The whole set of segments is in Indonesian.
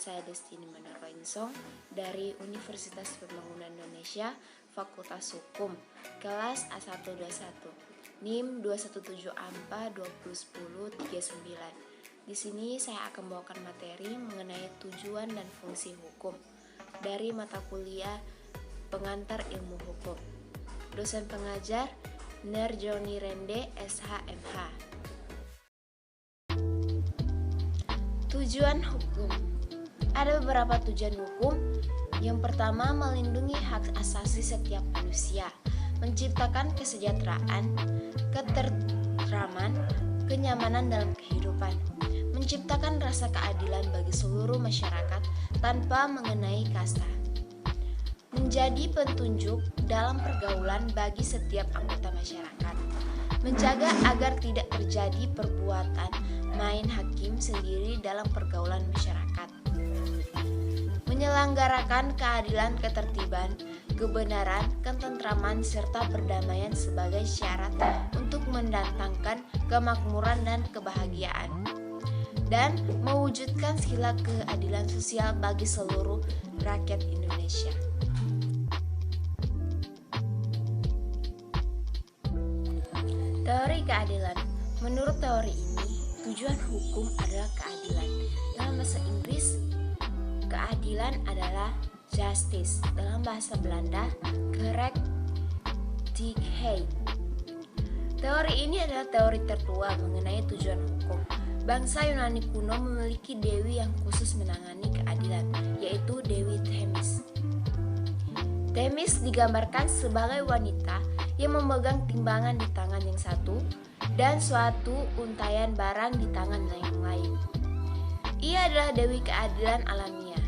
saya Destiny Minerva Insong dari Universitas Pembangunan Indonesia, Fakultas Hukum, kelas A121, NIM 217 AMPA 2010-39. Di sini saya akan membawakan materi mengenai tujuan dan fungsi hukum dari mata kuliah Pengantar Ilmu Hukum. Dosen pengajar Nerjoni Rende, SHMH. Tujuan hukum. Ada beberapa tujuan hukum. Yang pertama, melindungi hak asasi setiap manusia, menciptakan kesejahteraan, ketentraman, kenyamanan dalam kehidupan, menciptakan rasa keadilan bagi seluruh masyarakat tanpa mengenai kasta, menjadi petunjuk dalam pergaulan bagi setiap anggota masyarakat, menjaga agar tidak terjadi perbuatan main hakim sendiri dalam pergaulan masyarakat, menyelenggarakan keadilan, ketertiban, kebenaran, ketentraman, serta perdamaian sebagai syarat untuk mendatangkan kemakmuran dan kebahagiaan, dan mewujudkan sila keadilan sosial bagi seluruh rakyat Indonesia. Teori keadilan. Menurut teori ini, tujuan hukum adalah keadilan. Dalam bahasa Inggris, keadilan adalah justice. Dalam bahasa Belanda, gerechtigheid. Teori ini adalah teori tertua mengenai tujuan hukum. Bangsa Yunani kuno memiliki dewi yang khusus menangani keadilan, yaitu Dewi Themis. Themis digambarkan sebagai wanita yang memegang timbangan di tangan yang satu dan suatu untaian barang di tangan yang lain. Ia adalah dewi keadilan alamiah.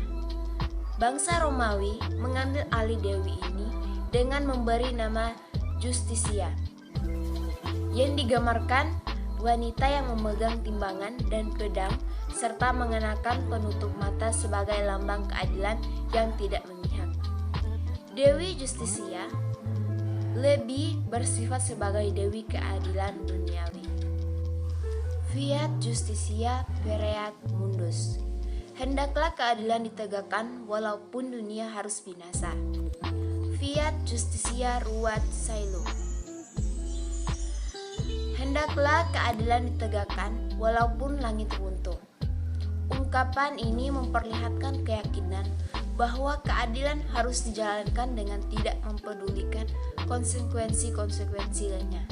Bangsa Romawi mengambil alih dewi ini dengan memberi nama Justitia, yang digambarkan wanita yang memegang timbangan dan pedang serta mengenakan penutup mata sebagai lambang keadilan yang tidak memihak. Dewi Justitia lebih bersifat sebagai dewi keadilan duniawi. Fiat justitia pereat mundus. Hendaklah keadilan ditegakkan walaupun dunia harus binasa. Fiat justitia ruat caelum. Hendaklah keadilan ditegakkan walaupun langit runtuh. Ungkapan ini memperlihatkan keyakinan bahwa keadilan harus dijalankan dengan tidak mempedulikan konsekuensi-konsekuensi lainnya.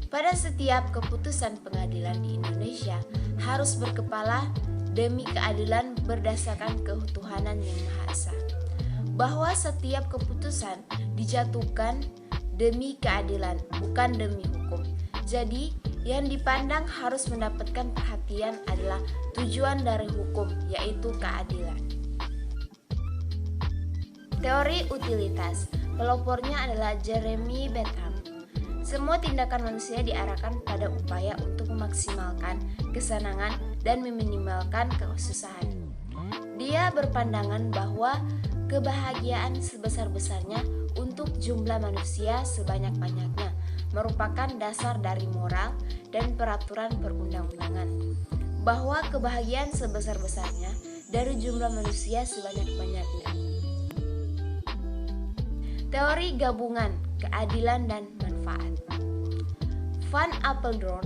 Pada setiap keputusan pengadilan di Indonesia harus berkepala demi keadilan berdasarkan ketuhanan yang Maha Esa. Bahwa setiap keputusan dijatuhkan demi keadilan, bukan demi hukum. Jadi, yang dipandang harus mendapatkan perhatian adalah tujuan dari hukum, yaitu keadilan. Teori utilitas. Pelopornya adalah Jeremy Bentham. Semua tindakan manusia diarahkan pada upaya untuk memaksimalkan kesenangan dan meminimalkan kesusahan. Dia berpandangan bahwa kebahagiaan sebesar-besarnya untuk jumlah manusia sebanyak-banyaknya merupakan dasar dari moral dan peraturan perundang-undangan. Bahwa kebahagiaan sebesar-besarnya dari jumlah manusia sebanyak-banyaknya. Teori gabungan, keadilan dan manfaat. Van Apeldoorn,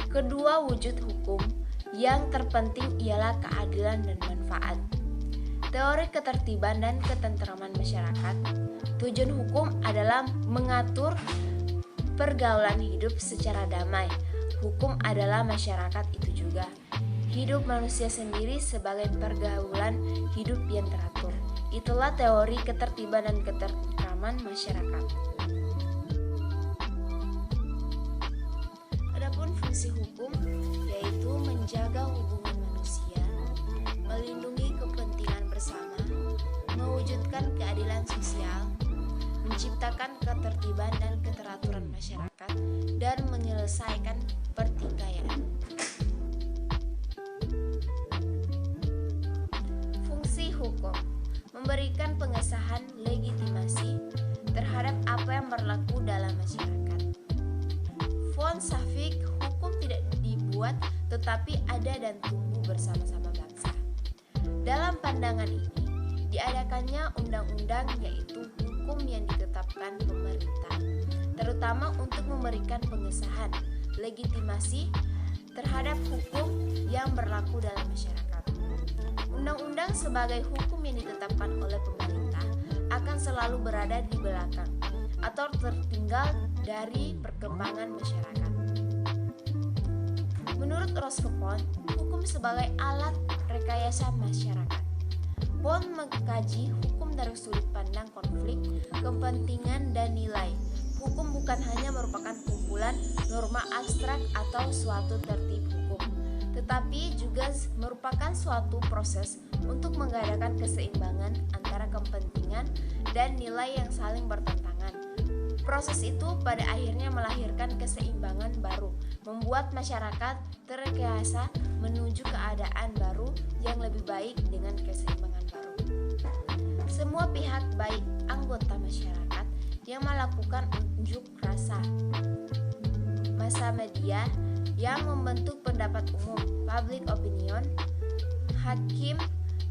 kedua wujud hukum yang terpenting ialah keadilan dan manfaat. Teori ketertiban dan ketentraman masyarakat. Tujuan hukum adalah mengatur pergaulan hidup secara damai. Hukum adalah masyarakat itu juga. Hidup manusia sendiri sebagai pergaulan hidup yang teratur. Itulah teori ketertiban dan ketentraman masyarakat. Adapun fungsi hukum yaitu menjaga hubungan manusia, melindungi kepentingan bersama, mewujudkan keadilan sosial, menciptakan ketertiban dan keteraturan masyarakat, dan menyelesaikan pertikaian. Fungsi hukum memberikan pengesahan legitimasi terhadap apa yang berlaku dalam masyarakat. Von Safik, hukum tidak dibuat tetapi ada dan tumbuh bersama-sama bangsa. Dalam pandangan ini, diadakannya undang-undang yaitu hukum yang ditetapkan pemerintah, terutama untuk memberikan pengesahan, legitimasi terhadap hukum yang berlaku dalam masyarakat. Undang-undang sebagai hukum yang ditetapkan oleh pemerintah akan selalu berada di belakang atau tertinggal dari perkembangan masyarakat. Menurut Roscoe Pound, hukum sebagai alat rekayasa masyarakat. Pound mengkaji hukum dari sudut pandang konflik, kepentingan, dan nilai. Hukum bukan hanya merupakan kumpulan norma abstrak atau suatu tertib hukum, tetapi juga merupakan suatu proses untuk mengadakan keseimbangan antara kepentingan dan nilai yang saling bertentangan. Proses itu pada akhirnya melahirkan keseimbangan baru, membuat masyarakat terrekayasa menuju keadaan baru yang lebih baik dengan keseimbangan baru. Semua pihak, baik anggota masyarakat yang melakukan unjuk rasa, massa media yang membentuk pendapat umum, public opinion, hakim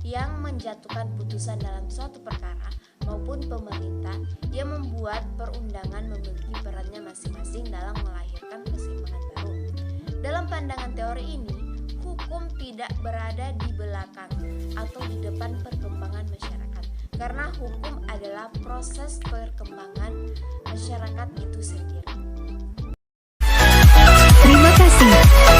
yang menjatuhkan putusan dalam suatu perkara, maupun pemerintah yang membuat perundangan memiliki perannya masing-masing dalam melahirkan keseimbangan baru. Dalam pandangan teori ini, hukum tidak berada di belakang atau di depan perkembangan masyarakat, karena hukum adalah proses perkembangan masyarakat itu sendiri. Terima kasih.